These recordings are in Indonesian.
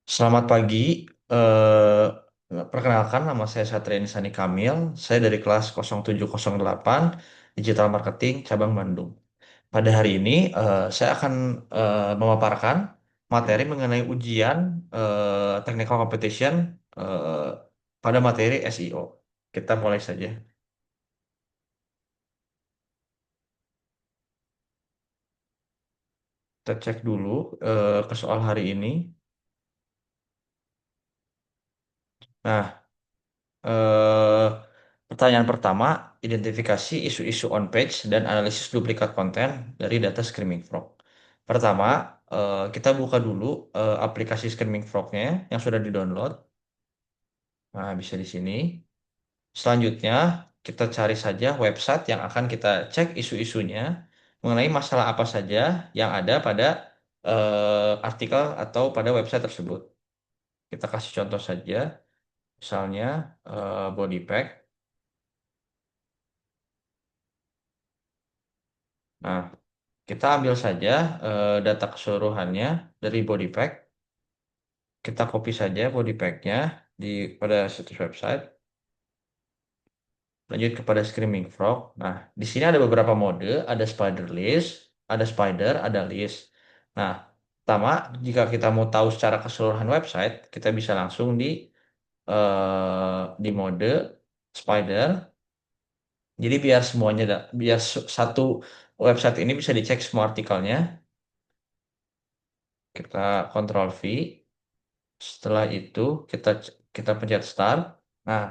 Selamat pagi. Eh, Perkenalkan, nama saya Satria Nisani Kamil. Saya dari kelas 0708 Digital Marketing Cabang Bandung. Pada hari ini, saya akan memaparkan materi mengenai ujian Technical Competition eh, pada materi SEO. Kita mulai saja. Kita cek dulu ke soal hari ini. Nah, Eh, pertanyaan pertama, identifikasi isu-isu on-page dan analisis duplikat konten dari data Screaming Frog. Pertama, kita buka dulu aplikasi Screaming Frog-nya yang sudah di-download. Nah, bisa di sini. Selanjutnya, kita cari saja website yang akan kita cek isu-isunya mengenai masalah apa saja yang ada pada artikel atau pada website tersebut. Kita kasih contoh saja, misalnya body pack. Nah, kita ambil saja data keseluruhannya dari body pack. Kita copy saja body packnya di pada situs website. Lanjut kepada Screaming Frog. Nah, di sini ada beberapa mode. Ada spider list, ada spider, ada list. Nah, pertama, jika kita mau tahu secara keseluruhan website, kita bisa langsung di mode spider. Jadi biar semuanya, biar satu website ini bisa dicek semua artikelnya. Kita Ctrl V. Setelah itu kita pencet start. Nah,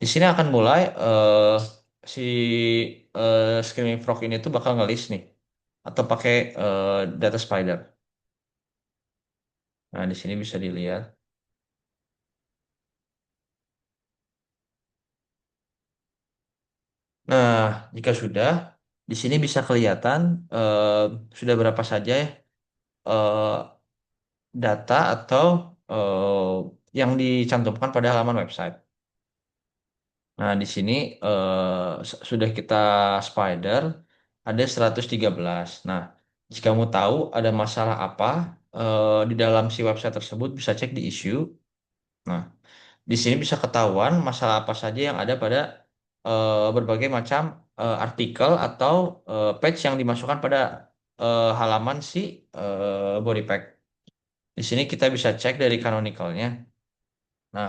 di sini akan mulai si Screaming Frog ini tuh bakal ngelis nih atau pakai data spider. Nah, di sini bisa dilihat. Nah, jika sudah, di sini bisa kelihatan eh, sudah berapa saja ya eh, data atau yang dicantumkan pada halaman website. Nah, di sini sudah kita spider ada 113. Nah, jika mau tahu ada masalah apa di dalam si website tersebut bisa cek di issue. Nah, di sini bisa ketahuan masalah apa saja yang ada pada berbagai macam artikel atau page yang dimasukkan pada halaman si body pack. Di sini kita bisa cek dari canonicalnya. Nah,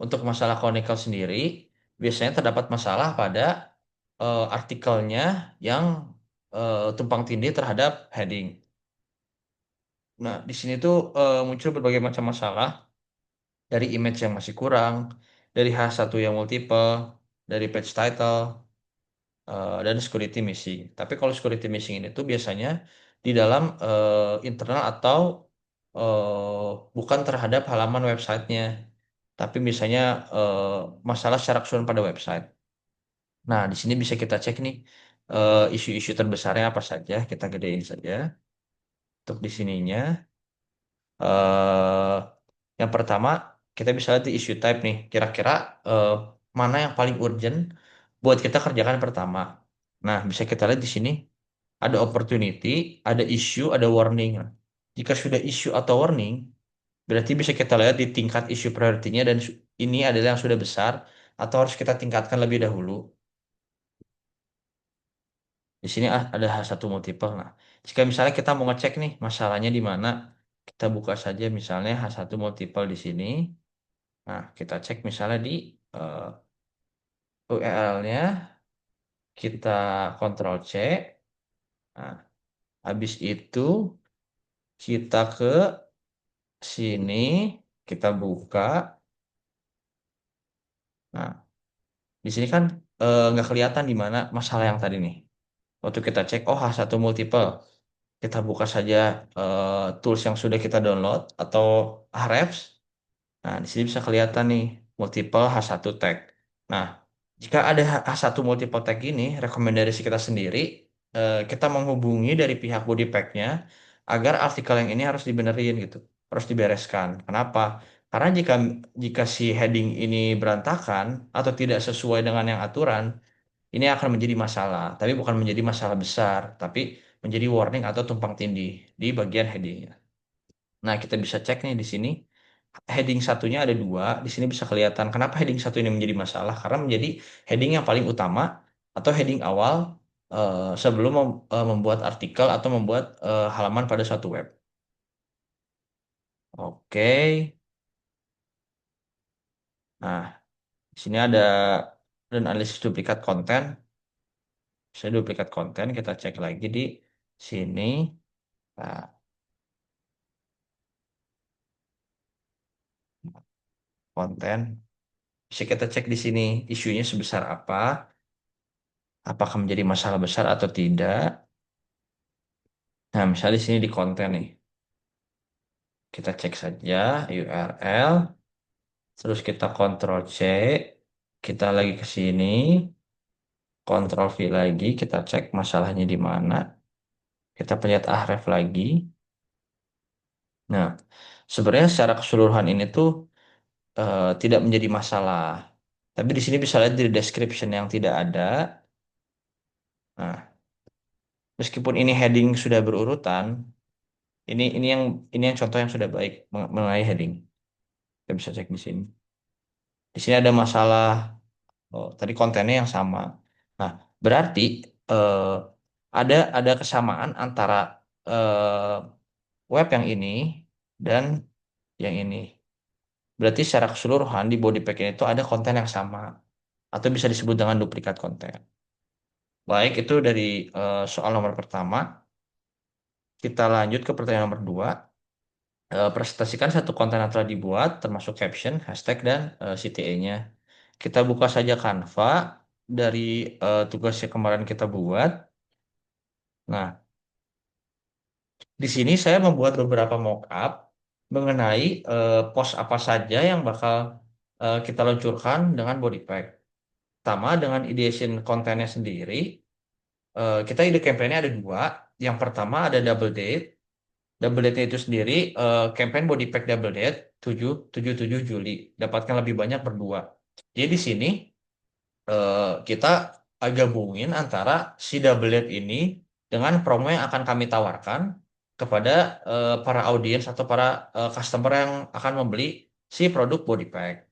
untuk masalah chronicle sendiri, biasanya terdapat masalah pada artikelnya yang tumpang tindih terhadap heading. Nah, di sini tuh muncul berbagai macam masalah dari image yang masih kurang, dari H1 yang multiple, dari page title, dan security missing. Tapi kalau security missing ini tuh biasanya di dalam internal atau bukan terhadap halaman websitenya, tapi misalnya eh, masalah secara keseluruhan pada website. Nah, di sini bisa kita cek nih isu-isu terbesarnya apa saja. Kita gedein saja untuk di sininya. eh yang pertama, kita bisa lihat di issue type nih. Kira-kira eh, mana yang paling urgent buat kita kerjakan pertama. Nah, bisa kita lihat di sini ada opportunity, ada issue, ada warning. Nah, jika sudah issue atau warning, berarti bisa kita lihat di tingkat issue priority-nya dan ini adalah yang sudah besar atau harus kita tingkatkan lebih dahulu. Di sini ada H1 multiple. Nah, jika misalnya kita mau ngecek nih masalahnya di mana, kita buka saja misalnya H1 multiple di sini. Nah, kita cek misalnya di URL-nya, kita Ctrl C. Nah, habis itu kita ke sini, kita buka. Nah, di sini kan nggak kelihatan di mana masalah yang tadi nih. Waktu kita cek, oh H1 multiple. Kita buka saja tools yang sudah kita download atau Ahrefs. Nah, di sini bisa kelihatan nih multiple H1 tag. Nah, jika ada H1 multiple tag ini, rekomendasi kita sendiri, kita menghubungi dari pihak body pack-nya agar artikel yang ini harus dibenerin gitu, harus dibereskan. Kenapa? Karena jika si heading ini berantakan atau tidak sesuai dengan yang aturan, ini akan menjadi masalah. Tapi bukan menjadi masalah besar, tapi menjadi warning atau tumpang tindih di bagian headingnya. Nah, kita bisa cek nih di sini. heading satunya ada dua. Di sini bisa kelihatan kenapa heading satu ini menjadi masalah. Karena menjadi heading yang paling utama atau heading awal sebelum membuat artikel atau membuat halaman pada suatu web. Oke. Nah, di sini ada dan analisis duplikat konten. Saya duplikat konten, kita cek lagi di sini. Nah, konten. Bisa kita cek di sini isunya sebesar apa, apakah menjadi masalah besar atau tidak. Nah, misalnya di sini di konten nih, kita cek saja URL, terus kita Ctrl C, kita lagi ke sini, Ctrl V lagi, kita cek masalahnya di mana. Kita lihat ahref lagi. Nah, sebenarnya secara keseluruhan ini tuh tidak menjadi masalah. Tapi di sini bisa lihat di description yang tidak ada. Nah, meskipun ini heading sudah berurutan, ini yang contoh yang sudah baik mengenai heading. Kita bisa cek di sini. Di sini ada masalah. Oh, tadi kontennya yang sama. Nah, berarti eh, ada kesamaan antara web yang ini dan yang ini. Berarti secara keseluruhan di body pack ini itu ada konten yang sama atau bisa disebut dengan duplikat konten. Baik, itu dari soal nomor pertama. Kita lanjut ke pertanyaan nomor dua. Presentasikan satu konten yang telah dibuat, termasuk caption, hashtag, dan CTA-nya. Kita buka saja Canva dari tugas yang kemarin kita buat. Nah, di sini saya membuat beberapa mockup mengenai post apa saja yang bakal kita luncurkan dengan body pack. Pertama, dengan ideation kontennya sendiri, kita ide kampanye ada dua. Yang pertama ada double date. Double date itu sendiri, campaign body pack double date 7 Juli. Dapatkan lebih banyak berdua. Jadi di sini kita gabungin antara si double date ini dengan promo yang akan kami tawarkan kepada para audiens atau para customer yang akan membeli si produk body pack.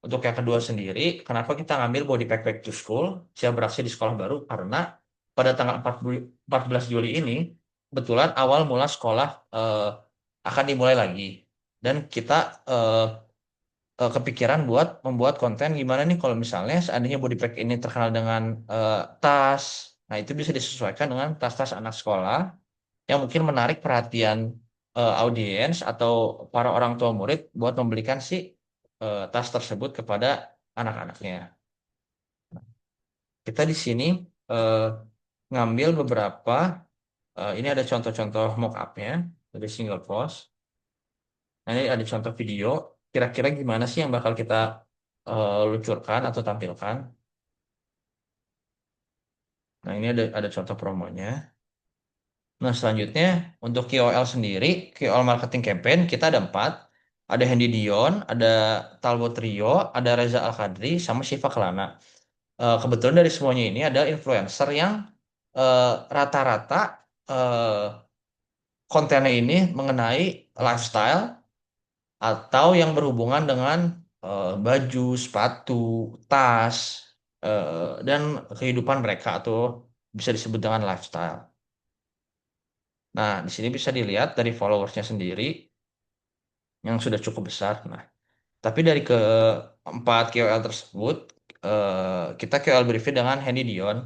Untuk yang kedua sendiri, kenapa kita ngambil body pack back to school, siap beraksi di sekolah baru? Karena pada tanggal 14 Juli ini, kebetulan awal mula sekolah akan dimulai lagi. Dan kita eh, kepikiran buat membuat konten gimana nih kalau misalnya seandainya body pack ini terkenal dengan tas, nah itu bisa disesuaikan dengan tas-tas anak sekolah yang mungkin menarik perhatian audiens atau para orang tua murid buat membelikan si tas tersebut kepada anak-anaknya. Kita di sini eh, ngambil beberapa, ini ada contoh-contoh mock-up-nya dari single post. Nah, ini ada contoh video. Kira-kira gimana sih yang bakal kita luncurkan atau tampilkan? Nah, ini ada contoh promonya. Nah, selanjutnya untuk KOL sendiri, KOL marketing campaign, kita ada empat. Ada Hendy Dion, ada Talbot Rio, ada Reza Al-Qadri, sama Shiva Kelana. Kebetulan dari semuanya ini ada influencer yang eh, rata-rata eh, kontennya ini mengenai lifestyle atau yang berhubungan dengan baju, sepatu, tas, dan kehidupan mereka atau bisa disebut dengan lifestyle. Nah, di sini bisa dilihat dari followersnya sendiri yang sudah cukup besar. Nah, tapi dari keempat KOL tersebut, kita KOL briefing dengan Hendy Dion.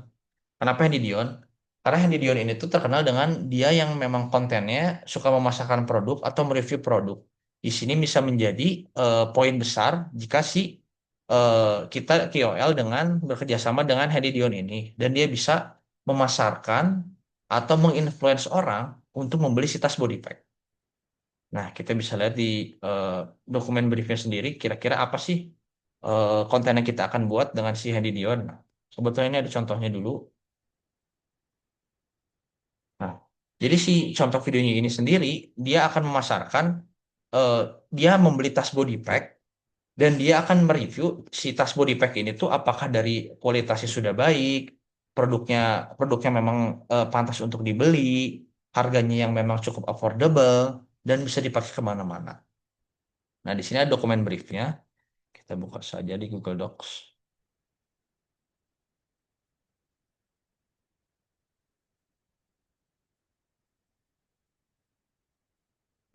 Kenapa Hendy Dion? Karena Hendy Dion ini tuh terkenal dengan dia yang memang kontennya suka memasarkan produk atau mereview produk. Di sini bisa menjadi poin besar jika si kita KOL dengan bekerjasama dengan Hendy Dion ini dan dia bisa memasarkan atau menginfluence orang untuk membeli si tas body pack. Nah, kita bisa lihat di eh, dokumen briefnya sendiri kira-kira apa sih konten yang kita akan buat dengan si Hendy Dion. Nah, sebetulnya ini ada contohnya dulu. Nah, jadi si contoh videonya ini sendiri, dia akan memasarkan, eh, dia membeli tas body pack, dan dia akan mereview si tas body pack ini tuh apakah dari kualitasnya sudah baik, produknya produknya memang pantas untuk dibeli, harganya yang memang cukup affordable, dan bisa dipakai kemana-mana. Nah, di sini ada dokumen briefnya. Kita buka saja di Google Docs.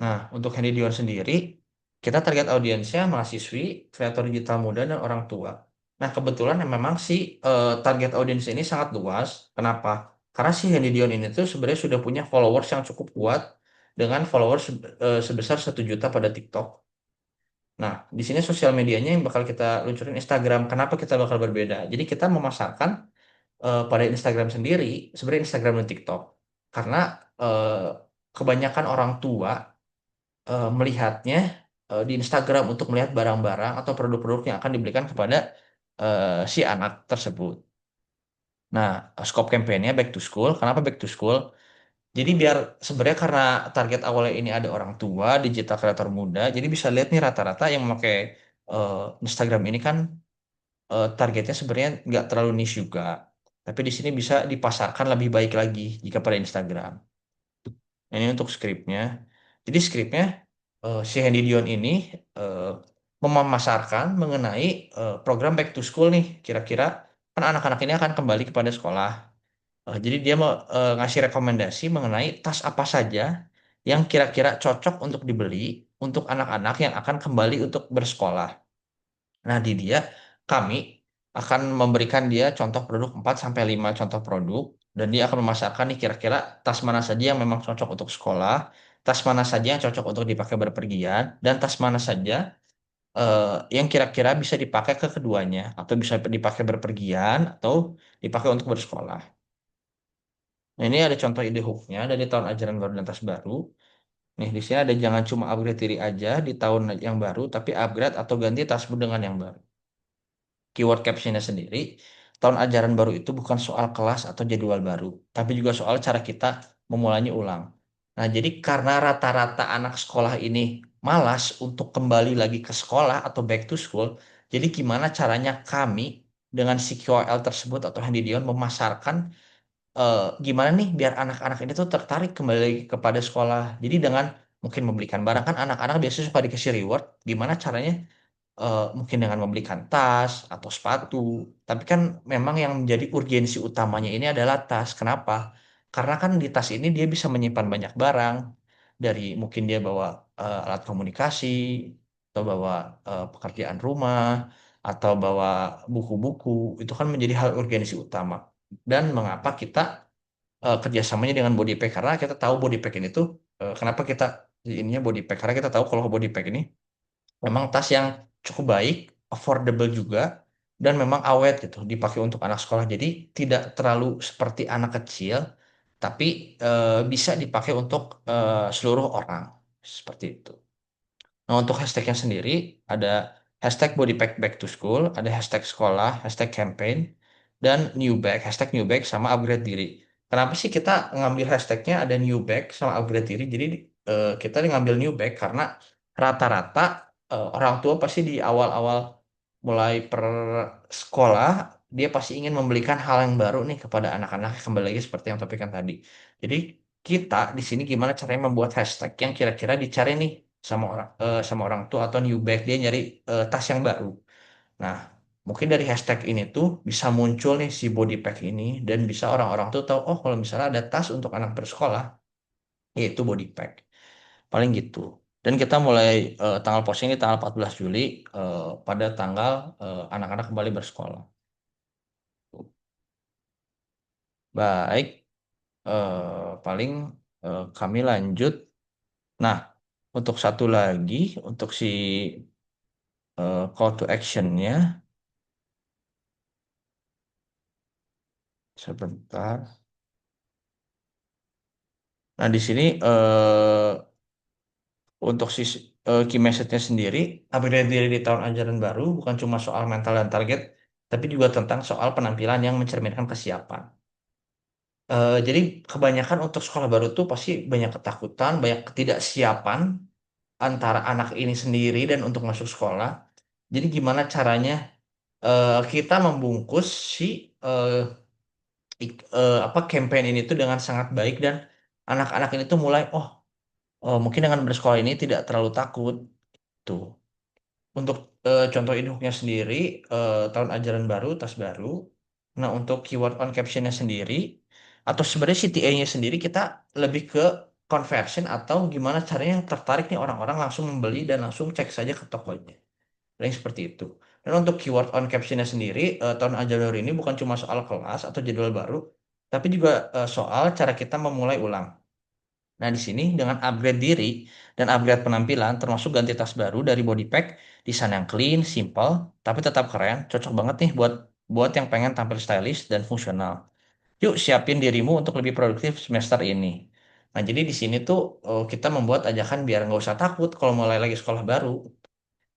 Nah, untuk Handy Dion sendiri, kita target audiensnya mahasiswi, kreator digital muda, dan orang tua. Nah, kebetulan memang si target audiens ini sangat luas. Kenapa? Karena si Handy Dion ini tuh sebenarnya sudah punya followers yang cukup kuat dengan followers sebesar 1 juta pada TikTok. Nah, di sini sosial medianya yang bakal kita luncurin Instagram. Kenapa kita bakal berbeda? Jadi kita memasarkan pada Instagram sendiri, sebenarnya Instagram dan TikTok. Karena eh, kebanyakan orang tua melihatnya di Instagram untuk melihat barang-barang atau produk-produk yang akan diberikan kepada si anak tersebut. Nah, scope campaign-nya back to school. Kenapa back to school? Jadi biar sebenarnya karena target awalnya ini ada orang tua, digital creator muda, jadi bisa lihat nih rata-rata yang memakai Instagram ini kan targetnya sebenarnya nggak terlalu niche juga. Tapi di sini bisa dipasarkan lebih baik lagi jika pada Instagram. Ini untuk skripnya. Jadi skripnya si Hendy Dion ini eh, memasarkan mengenai program back to school nih. Kira-kira kan anak-anak ini akan kembali kepada sekolah. Jadi dia mau ngasih rekomendasi mengenai tas apa saja yang kira-kira cocok untuk dibeli untuk anak-anak yang akan kembali untuk bersekolah. Nah, di dia kami akan memberikan dia contoh produk 4 sampai 5 contoh produk dan dia akan memasarkan nih kira-kira tas mana saja yang memang cocok untuk sekolah, tas mana saja yang cocok untuk dipakai berpergian, dan tas mana saja yang kira-kira bisa dipakai ke keduanya atau bisa dipakai berpergian atau dipakai untuk bersekolah. Nah, ini ada contoh ide hooknya dari tahun ajaran baru dan tas baru. Nih, di sini ada jangan cuma upgrade diri aja di tahun yang baru, tapi upgrade atau ganti tasmu dengan yang baru. Keyword captionnya sendiri, tahun ajaran baru itu bukan soal kelas atau jadwal baru, tapi juga soal cara kita memulainya ulang. Nah, jadi karena rata-rata anak sekolah ini malas untuk kembali lagi ke sekolah atau back to school, jadi gimana caranya kami dengan si KOL tersebut atau Handidion memasarkan gimana nih biar anak-anak ini tuh tertarik kembali kepada sekolah. Jadi dengan mungkin membelikan barang kan anak-anak biasanya suka dikasih reward, gimana caranya mungkin dengan membelikan tas atau sepatu. Tapi kan memang yang menjadi urgensi utamanya ini adalah tas. Kenapa? Karena kan di tas ini dia bisa menyimpan banyak barang. Dari mungkin dia bawa alat komunikasi, atau bawa pekerjaan rumah, atau bawa buku-buku. Itu kan menjadi hal urgensi utama. Dan mengapa kita kerjasamanya dengan body pack? Karena kita tahu body pack ini tuh, kenapa kita ininya body pack? Karena kita tahu kalau body pack ini memang tas yang cukup baik, affordable juga, dan memang awet gitu, dipakai untuk anak sekolah. Jadi tidak terlalu seperti anak kecil, tapi bisa dipakai untuk seluruh orang. Seperti itu. Nah, untuk hashtagnya sendiri, ada hashtag body pack back to school, ada hashtag sekolah, hashtag campaign, dan new bag, hashtag new bag sama upgrade diri. Kenapa sih kita ngambil hashtagnya ada new bag sama upgrade diri? Jadi kita ngambil new bag karena rata-rata orang tua pasti di awal-awal mulai per sekolah, dia pasti ingin membelikan hal yang baru nih kepada anak-anak, kembali lagi seperti yang topik kan tadi. Jadi kita di sini gimana caranya membuat hashtag yang kira-kira dicari nih sama orang tua atau new bag dia nyari tas yang baru. Nah, mungkin dari hashtag ini tuh bisa muncul nih si body pack ini dan bisa orang-orang tuh tahu oh kalau misalnya ada tas untuk anak bersekolah yaitu body pack. Paling gitu. Dan kita mulai tanggal posting ini tanggal 14 Juli pada tanggal anak-anak kembali bersekolah. Baik, paling kami lanjut. Nah, untuk satu lagi untuk si call to actionnya sebentar. Nah, di sini untuk si key message-nya sendiri, upgrade diri di tahun ajaran baru bukan cuma soal mental dan target, tapi juga tentang soal penampilan yang mencerminkan kesiapan. Jadi kebanyakan untuk sekolah baru tuh pasti banyak ketakutan, banyak ketidaksiapan antara anak ini sendiri dan untuk masuk sekolah. Jadi gimana caranya kita membungkus si eh, apa campaign ini tuh dengan sangat baik dan anak-anak ini tuh mulai oh mungkin dengan bersekolah ini tidak terlalu takut tuh. Untuk contoh induknya sendiri, tahun ajaran baru, tas baru. Nah, untuk keyword on captionnya sendiri, atau sebenarnya CTA-nya sendiri, kita lebih ke conversion atau gimana caranya tertarik nih orang-orang langsung membeli dan langsung cek saja ke tokonya. Paling seperti itu. Dan untuk keyword on captionnya sendiri, tahun ajaran baru ini bukan cuma soal kelas atau jadwal baru, tapi juga soal cara kita memulai ulang. Nah, di sini dengan upgrade diri dan upgrade penampilan, termasuk ganti tas baru dari body pack, desain yang clean, simple, tapi tetap keren, cocok banget nih buat buat yang pengen tampil stylish dan fungsional. Yuk siapin dirimu untuk lebih produktif semester ini. Nah, jadi di sini tuh kita membuat ajakan biar nggak usah takut kalau mulai lagi sekolah baru.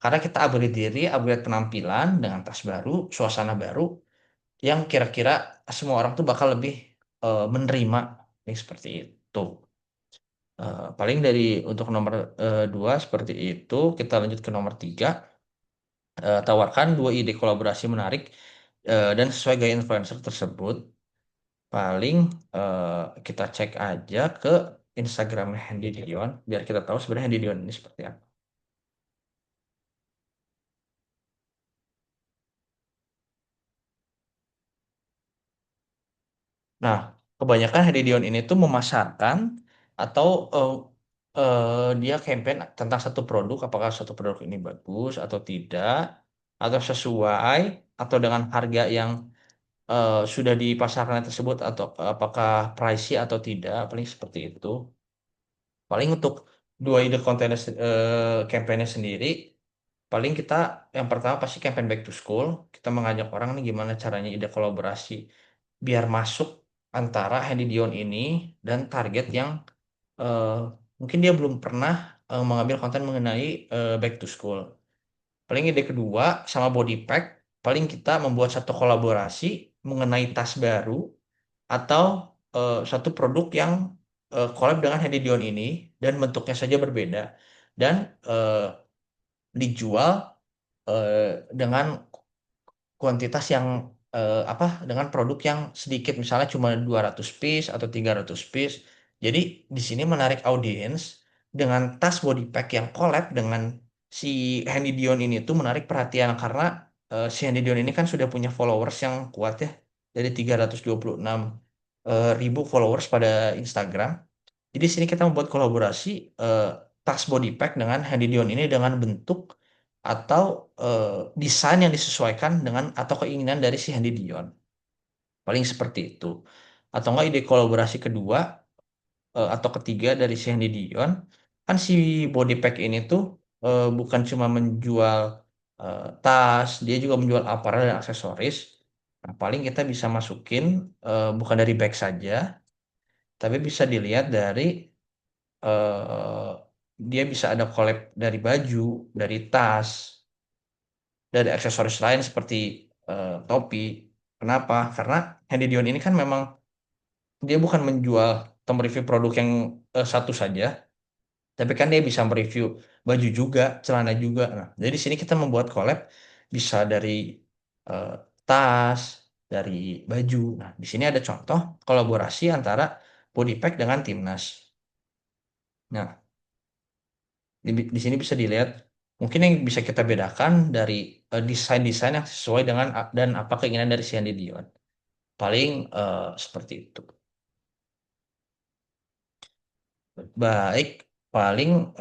Karena kita upgrade diri, upgrade penampilan dengan tas baru, suasana baru, yang kira-kira semua orang tuh bakal lebih menerima. Nih, seperti itu. Paling dari untuk nomor dua seperti itu, kita lanjut ke nomor tiga. Tawarkan dua ide kolaborasi menarik dan sesuai gaya influencer tersebut. Paling kita cek aja ke Instagram Handy Dion biar kita tahu sebenarnya Handy Dion ini seperti apa. Nah, kebanyakan Handy Dion ini tuh memasarkan atau dia campaign tentang satu produk, apakah satu produk ini bagus atau tidak, atau sesuai, atau dengan harga yang sudah di pasaran tersebut, atau apakah pricey atau tidak, paling seperti itu. Paling untuk dua ide konten campaign sendiri, paling kita yang pertama pasti campaign back to school. Kita mengajak orang nih gimana caranya ide kolaborasi biar masuk antara Handy Dion ini dan target yang eh, mungkin dia belum pernah mengambil konten mengenai back to school. Paling ide kedua sama body pack, paling kita membuat satu kolaborasi mengenai tas baru atau satu produk yang collab dengan Handy Dion ini dan bentuknya saja berbeda dan eh, dijual dengan kuantitas yang apa dengan produk yang sedikit, misalnya cuma 200 piece atau 300 piece. Jadi di sini menarik audiens dengan tas body pack yang collab dengan si Handy Dion ini tuh menarik perhatian karena si Handy Dion ini kan sudah punya followers yang kuat ya, dari 326 ribu followers pada Instagram. Jadi di sini kita membuat kolaborasi eh, tas body pack dengan Handy Dion ini dengan bentuk atau desain yang disesuaikan dengan atau keinginan dari si Handy Dion. Paling seperti itu. Atau enggak ide kolaborasi kedua atau ketiga dari si Handy Dion, kan si body pack ini tuh bukan cuma menjual tas, dia juga menjual aparel dan aksesoris. Nah, paling kita bisa masukin bukan dari bag saja, tapi bisa dilihat dari eh, dia bisa ada collab dari baju, dari tas, dari aksesoris lain seperti topi. Kenapa? Karena Handy Dion ini kan memang dia bukan menjual atau mereview produk yang satu saja, tapi kan dia bisa mereview baju juga, celana juga. Nah, jadi di sini kita membuat collab bisa dari eh, tas, dari baju. Nah, di sini ada contoh kolaborasi antara Bodypack dengan Timnas. Nah, di sini bisa dilihat mungkin yang bisa kita bedakan dari desain-desain yang sesuai dengan dan apa keinginan dari si Andy Dion. Paling seperti itu. Baik, paling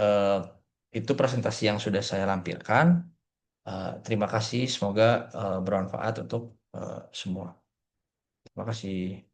itu presentasi yang sudah saya lampirkan. Terima kasih, semoga bermanfaat untuk semua. Terima kasih.